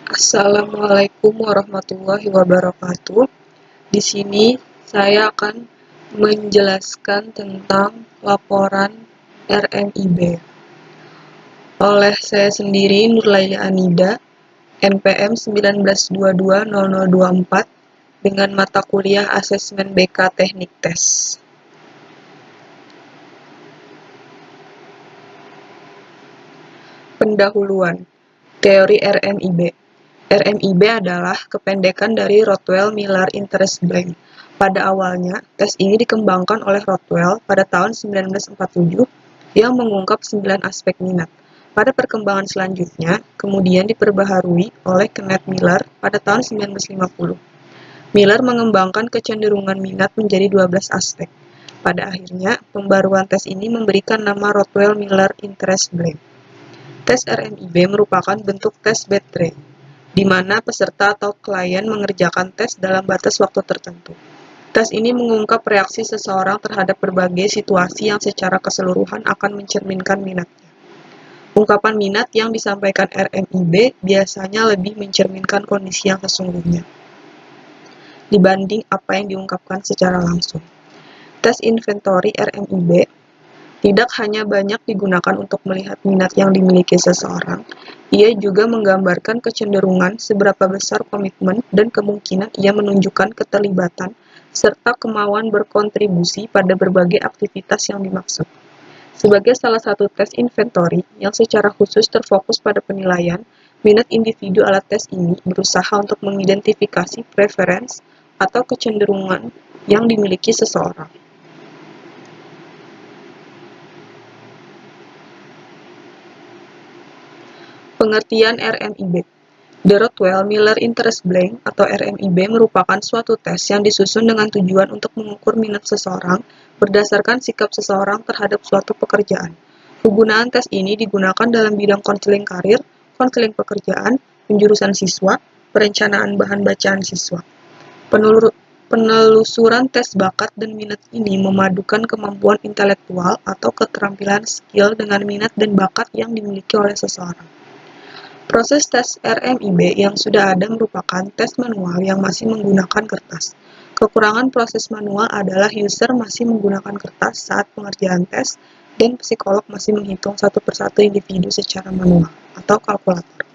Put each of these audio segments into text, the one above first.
Assalamualaikum warahmatullahi wabarakatuh. Di sini saya akan menjelaskan tentang laporan RMIB oleh saya sendiri, Nurlaili Anida, NPM 19220024 dengan mata kuliah Asesmen BK Teknik Tes. Pendahuluan Teori RMIB. RMIB adalah kependekan dari Rothwell-Miller Interest Blank. Pada awalnya, tes ini dikembangkan oleh Rothwell pada tahun 1947 yang mengungkap 9 aspek minat. Pada perkembangan selanjutnya, kemudian diperbaharui oleh Kenneth Miller pada tahun 1950. Miller mengembangkan kecenderungan minat menjadi 12 aspek. Pada akhirnya, pembaruan tes ini memberikan nama Rothwell-Miller Interest Blank. Tes RMIB merupakan bentuk tes baterai, di mana peserta atau klien mengerjakan tes dalam batas waktu tertentu. Tes ini mengungkap reaksi seseorang terhadap berbagai situasi yang secara keseluruhan akan mencerminkan minatnya. Ungkapan minat yang disampaikan RMIB biasanya lebih mencerminkan kondisi yang sesungguhnya dibanding apa yang diungkapkan secara langsung. Tes inventory RMIB tidak hanya banyak digunakan untuk melihat minat yang dimiliki seseorang, ia juga menggambarkan kecenderungan seberapa besar komitmen dan kemungkinan ia menunjukkan keterlibatan serta kemauan berkontribusi pada berbagai aktivitas yang dimaksud. Sebagai salah satu tes inventory yang secara khusus terfokus pada penilaian, minat individu alat tes ini berusaha untuk mengidentifikasi preferensi atau kecenderungan yang dimiliki seseorang. Pengertian RMIB. The Rothwell-Miller Interest Blank atau RMIB merupakan suatu tes yang disusun dengan tujuan untuk mengukur minat seseorang berdasarkan sikap seseorang terhadap suatu pekerjaan. Penggunaan tes ini digunakan dalam bidang konseling karir, konseling pekerjaan, penjurusan siswa, perencanaan bahan bacaan siswa. Penelusuran tes bakat dan minat ini memadukan kemampuan intelektual atau keterampilan skill dengan minat dan bakat yang dimiliki oleh seseorang. Proses tes RMIB yang sudah ada merupakan tes manual yang masih menggunakan kertas. Kekurangan proses manual adalah user masih menggunakan kertas saat pengerjaan tes dan psikolog masih menghitung satu persatu individu secara manual atau kalkulator.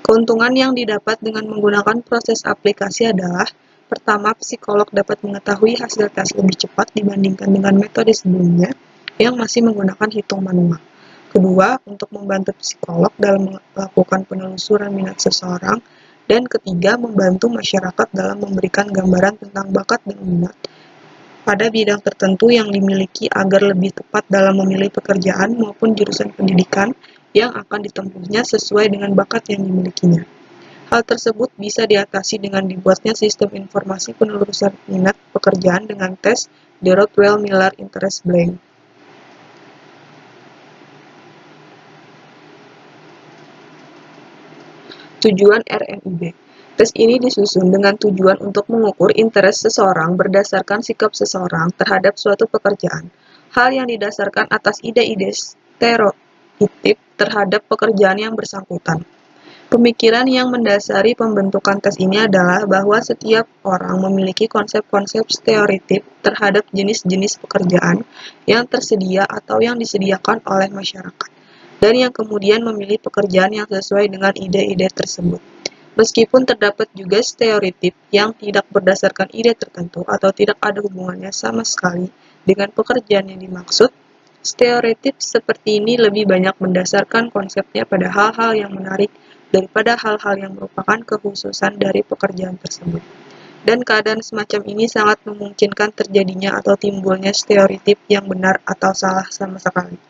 Keuntungan yang didapat dengan menggunakan proses aplikasi adalah: pertama, psikolog dapat mengetahui hasil tes lebih cepat dibandingkan dengan metode sebelumnya yang masih menggunakan hitung manual. Kedua, untuk membantu psikolog dalam melakukan penelusuran minat seseorang. Dan ketiga, membantu masyarakat dalam memberikan gambaran tentang bakat dan minat pada bidang tertentu yang dimiliki agar lebih tepat dalam memilih pekerjaan maupun jurusan pendidikan yang akan ditempuhnya sesuai dengan bakat yang dimilikinya. Hal tersebut bisa diatasi dengan dibuatnya sistem informasi penelusuran minat pekerjaan dengan tes The Rothwell-Miller Interest Blank. Tujuan RMIB. Tes ini disusun dengan tujuan untuk mengukur interest seseorang berdasarkan sikap seseorang terhadap suatu pekerjaan. Hal yang didasarkan atas ide-ide stereotip terhadap pekerjaan yang bersangkutan. Pemikiran yang mendasari pembentukan tes ini adalah bahwa setiap orang memiliki konsep-konsep stereotip terhadap jenis-jenis pekerjaan yang tersedia atau yang disediakan oleh masyarakat, dan yang kemudian memilih pekerjaan yang sesuai dengan ide-ide tersebut. Meskipun terdapat juga stereotip yang tidak berdasarkan ide tertentu atau tidak ada hubungannya sama sekali dengan pekerjaan yang dimaksud, stereotip seperti ini lebih banyak mendasarkan konsepnya pada hal-hal yang menarik daripada hal-hal yang merupakan kekhususan dari pekerjaan tersebut. Dan keadaan semacam ini sangat memungkinkan terjadinya atau timbulnya stereotip yang benar atau salah sama sekali.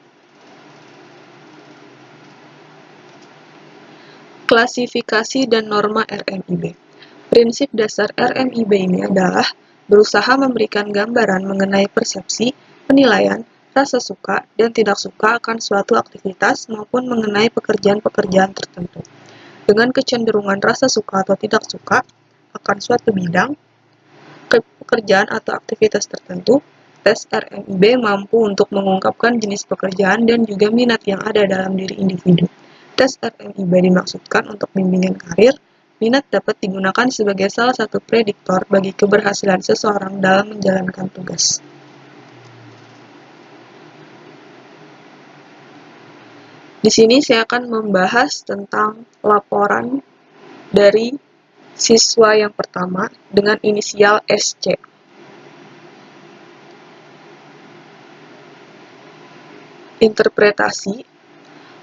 Klasifikasi dan norma RMIB. Prinsip dasar RMIB ini adalah berusaha memberikan gambaran mengenai persepsi, penilaian, rasa suka, dan tidak suka akan suatu aktivitas maupun mengenai pekerjaan-pekerjaan tertentu. Dengan kecenderungan rasa suka atau tidak suka akan suatu bidang, pekerjaan atau aktivitas tertentu, tes RMIB mampu untuk mengungkapkan jenis pekerjaan dan juga minat yang ada dalam diri individu. Tes RMIB dimaksudkan untuk bimbingan karir, minat dapat digunakan sebagai salah satu prediktor bagi keberhasilan seseorang dalam menjalankan tugas. Di sini saya akan membahas tentang laporan dari siswa yang pertama dengan inisial SC. Interpretasi.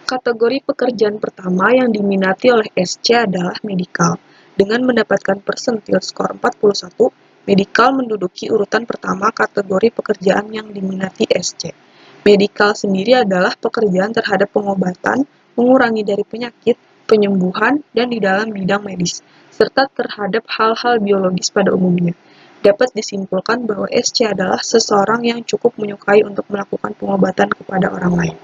Kategori pekerjaan pertama yang diminati oleh SC adalah medikal. Dengan mendapatkan persentil skor 41, medikal menduduki urutan pertama kategori pekerjaan yang diminati SC. Medikal sendiri adalah pekerjaan terhadap pengobatan, mengurangi dari penyakit, penyembuhan, dan di dalam bidang medis, serta terhadap hal-hal biologis pada umumnya. Dapat disimpulkan bahwa SC adalah seseorang yang cukup menyukai untuk melakukan pengobatan kepada orang lain.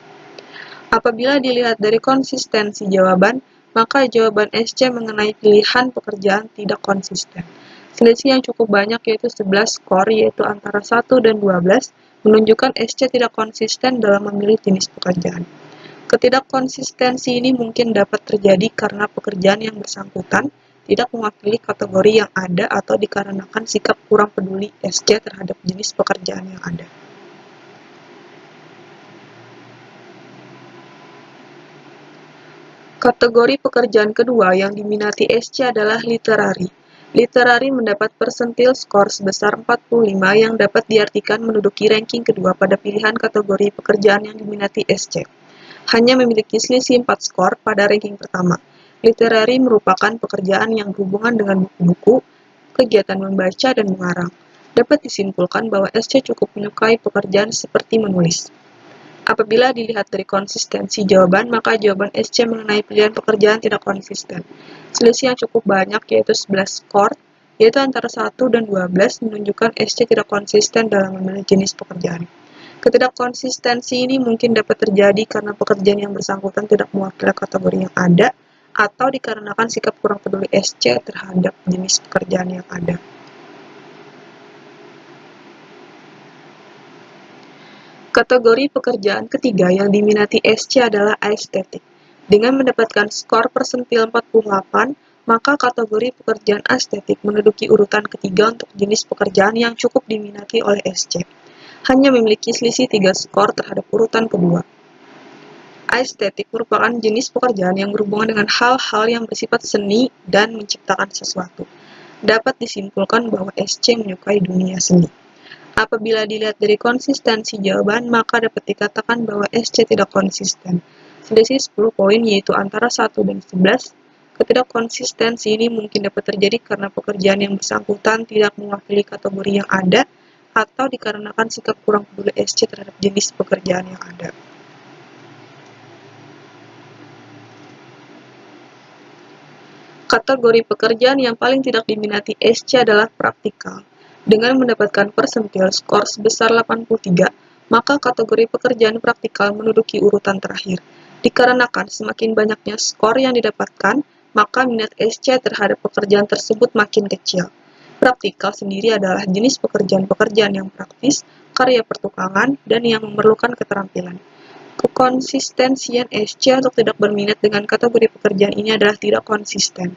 Apabila dilihat dari konsistensi jawaban, maka jawaban SC mengenai pilihan pekerjaan tidak konsisten. Selisih yang cukup banyak yaitu 11 skor, yaitu antara 1 dan 12, menunjukkan SC tidak konsisten dalam memilih jenis pekerjaan. Ketidakkonsistensi ini mungkin dapat terjadi karena pekerjaan yang bersangkutan tidak mewakili kategori yang ada atau dikarenakan sikap kurang peduli SC terhadap jenis pekerjaan yang ada. Kategori pekerjaan kedua yang diminati SC adalah literari. Literari mendapat persentil skor sebesar 45 yang dapat diartikan menduduki ranking kedua pada pilihan kategori pekerjaan yang diminati SC. Hanya memiliki selisih 4 skor pada ranking pertama. Literari merupakan pekerjaan yang berhubungan dengan buku-buku, kegiatan membaca, dan mengarang. Dapat disimpulkan bahwa SC cukup menyukai pekerjaan seperti menulis. Apabila dilihat dari konsistensi jawaban, maka jawaban SC mengenai pilihan pekerjaan tidak konsisten. Selisih yang cukup banyak yaitu 11 skor, yaitu antara 1 dan 12 menunjukkan SC tidak konsisten dalam memilih jenis pekerjaan. Ketidakkonsistensi ini mungkin dapat terjadi karena pekerjaan yang bersangkutan tidak mewakili kategori yang ada, atau dikarenakan sikap kurang peduli SC terhadap jenis pekerjaan yang ada. Kategori pekerjaan ketiga yang diminati SC adalah estetik. Dengan mendapatkan skor persentil 48, maka kategori pekerjaan estetik menduduki urutan ketiga untuk jenis pekerjaan yang cukup diminati oleh SC. Hanya memiliki selisih 3 skor terhadap urutan kedua. Estetik merupakan jenis pekerjaan yang berhubungan dengan hal-hal yang bersifat seni dan menciptakan sesuatu. Dapat disimpulkan bahwa SC menyukai dunia seni. Apabila dilihat dari konsistensi jawaban, maka dapat dikatakan bahwa SC tidak konsisten. Selisih 10 poin yaitu antara 1 dan 11. Ketidakkonsistensi ini mungkin dapat terjadi karena pekerjaan yang bersangkutan tidak mewakili kategori yang ada atau dikarenakan sikap kurang peduli SC terhadap jenis pekerjaan yang ada. Kategori pekerjaan yang paling tidak diminati SC adalah praktikal. Dengan mendapatkan persentil skor sebesar 83, maka kategori pekerjaan praktikal menduduki urutan terakhir. Dikarenakan semakin banyaknya skor yang didapatkan, maka minat SC terhadap pekerjaan tersebut makin kecil. Praktikal sendiri adalah jenis pekerjaan-pekerjaan yang praktis, karya pertukangan, dan yang memerlukan keterampilan. Kekonsistensian SC untuk tidak berminat dengan kategori pekerjaan ini adalah tidak konsisten.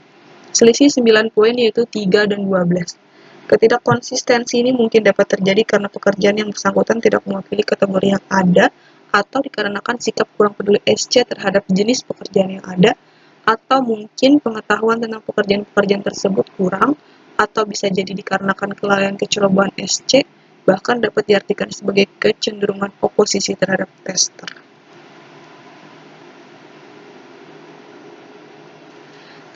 Selisih 9 poin yaitu 3 dan 12. Ketidakkonsistensi ini mungkin dapat terjadi karena pekerjaan yang bersangkutan tidak mewakili kategori yang ada atau dikarenakan sikap kurang peduli SC terhadap jenis pekerjaan yang ada, atau mungkin pengetahuan tentang pekerjaan-pekerjaan tersebut kurang, atau bisa jadi dikarenakan kelalaian kecerobohan SC, bahkan dapat diartikan sebagai kecenderungan oposisi terhadap tester.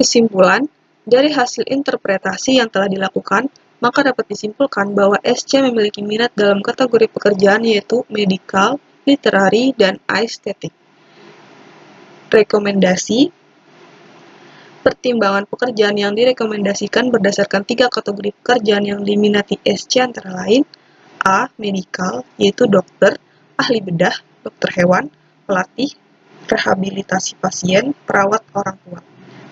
Kesimpulan, dari hasil interpretasi yang telah dilakukan, maka dapat disimpulkan bahwa SC memiliki minat dalam kategori pekerjaan yaitu medikal, literari, dan estetik. Rekomendasi. Pertimbangan pekerjaan yang direkomendasikan berdasarkan 3 kategori pekerjaan yang diminati SC antara lain: A. Medikal, yaitu dokter, ahli bedah, dokter hewan, pelatih, rehabilitasi pasien, perawat orang tua.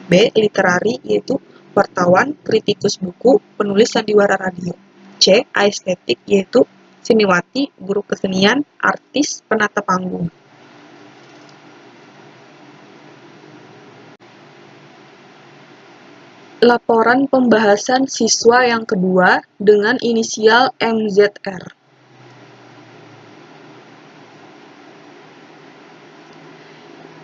B. Literari, yaitu wartawan, kritikus buku, penulis sandiwara radio. C. Estetik, yaitu siniwati, guru kesenian, artis, penata panggung. Laporan pembahasan siswa yang kedua dengan inisial MZR.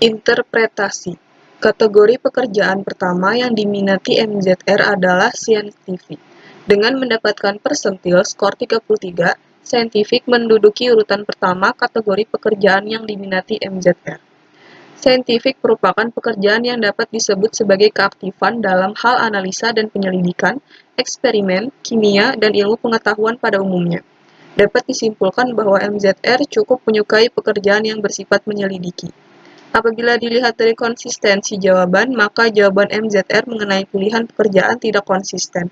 Interpretasi. Kategori pekerjaan pertama yang diminati MZR adalah saintifik. Dengan mendapatkan persentil skor 33, saintifik menduduki urutan pertama kategori pekerjaan yang diminati MZR. Saintifik merupakan pekerjaan yang dapat disebut sebagai keaktifan dalam hal analisa dan penyelidikan, eksperimen, kimia, dan ilmu pengetahuan pada umumnya. Dapat disimpulkan bahwa MZR cukup menyukai pekerjaan yang bersifat menyelidiki. Apabila dilihat dari konsistensi jawaban, maka jawaban MZR mengenai pilihan pekerjaan tidak konsisten.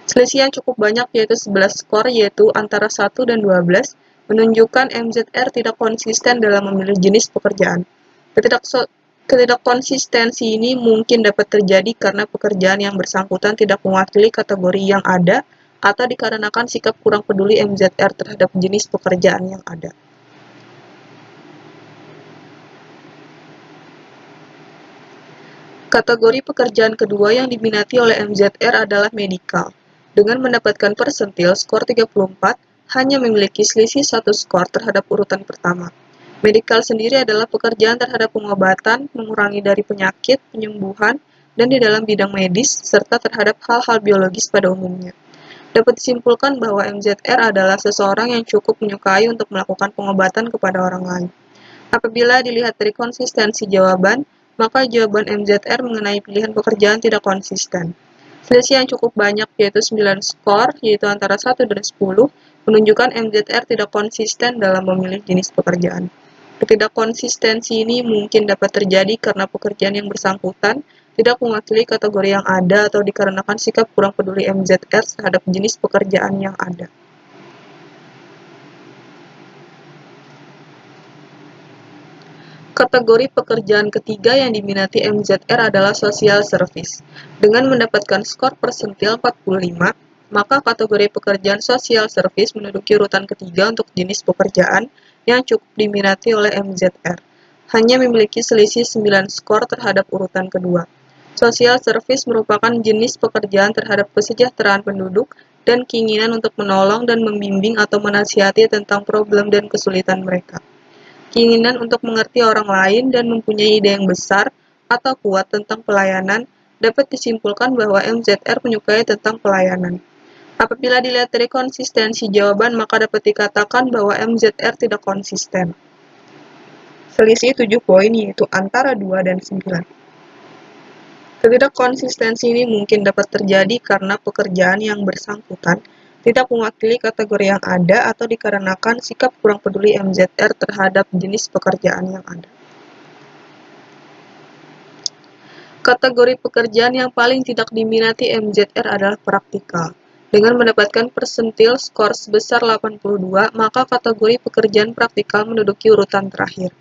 Selisih yang cukup banyak yaitu 11 skor yaitu antara 1 dan 12 menunjukkan MZR tidak konsisten dalam memilih jenis pekerjaan. Ketidakkonsistensi ini mungkin dapat terjadi karena pekerjaan yang bersangkutan tidak mewakili kategori yang ada atau dikarenakan sikap kurang peduli MZR terhadap jenis pekerjaan yang ada. Kategori pekerjaan kedua yang diminati oleh MZR adalah medikal. Dengan mendapatkan persentil skor 34, hanya memiliki selisih 1 skor terhadap urutan pertama. Medikal sendiri adalah pekerjaan terhadap pengobatan, mengurangi dari penyakit, penyembuhan, dan di dalam bidang medis, serta terhadap hal-hal biologis pada umumnya. Dapat disimpulkan bahwa MZR adalah seseorang yang cukup menyukai untuk melakukan pengobatan kepada orang lain. Apabila dilihat dari konsistensi jawaban, maka jawaban MZR mengenai pilihan pekerjaan tidak konsisten. Selisih yang cukup banyak yaitu 9 skor, yaitu antara 1 dan 10, menunjukkan MZR tidak konsisten dalam memilih jenis pekerjaan. Ketidakkonsistensi ini mungkin dapat terjadi karena pekerjaan yang bersangkutan tidak mewakili kategori yang ada atau dikarenakan sikap kurang peduli MZR terhadap jenis pekerjaan yang ada. Kategori pekerjaan ketiga yang diminati MZR adalah social service. Dengan mendapatkan skor persentil 45, maka kategori pekerjaan social service menduduki urutan ketiga untuk jenis pekerjaan yang cukup diminati oleh MZR. Hanya memiliki selisih 9 skor terhadap urutan kedua. Social service merupakan jenis pekerjaan terhadap kesejahteraan penduduk dan keinginan untuk menolong dan membimbing atau menasihati tentang problem dan kesulitan mereka. Keinginan untuk mengerti orang lain dan mempunyai ide yang besar atau kuat tentang pelayanan dapat disimpulkan bahwa MZR menyukai tentang pelayanan. Apabila dilihat dari konsistensi jawaban, maka dapat dikatakan bahwa MZR tidak konsisten. Selisih 7 poin yaitu antara 2 dan 9. Ketidakkonsistensi ini mungkin dapat terjadi karena pekerjaan yang bersangkutan tidak mewakili kategori yang ada atau dikarenakan sikap kurang peduli MZR terhadap jenis pekerjaan yang ada. Kategori pekerjaan yang paling tidak diminati MZR adalah praktikal. Dengan mendapatkan persentil skor sebesar 82, maka kategori pekerjaan praktikal menduduki urutan terakhir.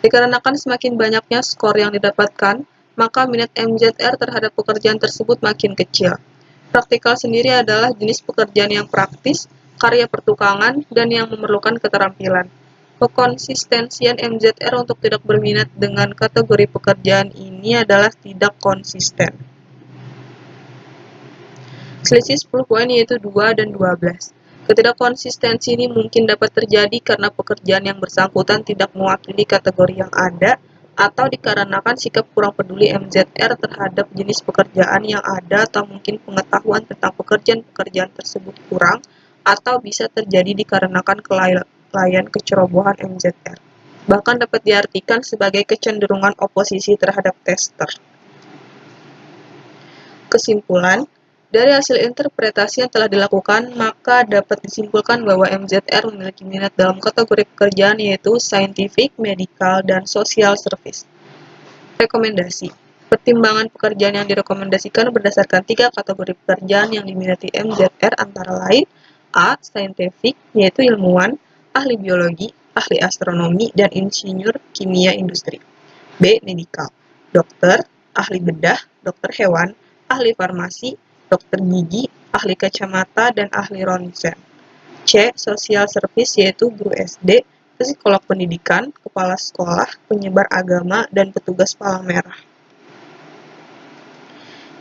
Dikarenakan semakin banyaknya skor yang didapatkan, maka minat MZR terhadap pekerjaan tersebut makin kecil. Praktikal sendiri adalah jenis pekerjaan yang praktis, karya pertukangan, dan yang memerlukan keterampilan. Kekonsistensian MZR untuk tidak berminat dengan kategori pekerjaan ini adalah tidak konsisten. Selisih 10 poin yaitu 2 dan 12. Ketidakkonsistensi ini mungkin dapat terjadi karena pekerjaan yang bersangkutan tidak mewakili kategori yang ada atau dikarenakan sikap kurang peduli MZR terhadap jenis pekerjaan yang ada atau mungkin pengetahuan tentang pekerjaan-pekerjaan tersebut kurang atau bisa terjadi dikarenakan kelalaian kecerobohan MZR. Bahkan dapat diartikan sebagai kecenderungan oposisi terhadap tester. Kesimpulan, dari hasil interpretasi yang telah dilakukan, maka dapat disimpulkan bahwa MZR memiliki minat dalam kategori pekerjaan yaitu scientific, medical, dan social service. Rekomendasi. Pertimbangan pekerjaan yang direkomendasikan berdasarkan 3 kategori pekerjaan yang diminati MZR antara lain A. Scientific, yaitu ilmuwan, ahli biologi, ahli astronomi, dan insinyur kimia industri. B. Medical, dokter, ahli bedah, dokter hewan, ahli farmasi, dokter gigi, ahli kacamata, dan ahli ronsen. C. Social service, yaitu guru SD, psikolog pendidikan, kepala sekolah, penyebar agama, dan petugas palang merah.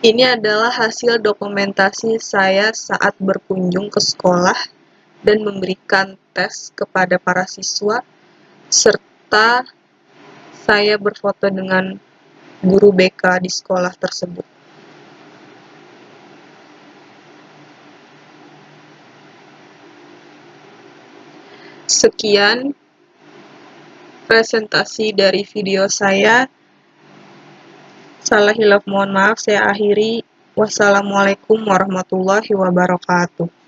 Ini adalah hasil dokumentasi saya saat berkunjung ke sekolah dan memberikan tes kepada para siswa, serta saya berfoto dengan guru BK di sekolah tersebut. Sekian presentasi dari video saya. Salah hilaf mohon maaf, saya akhiri. Wassalamualaikum warahmatullahi wabarakatuh.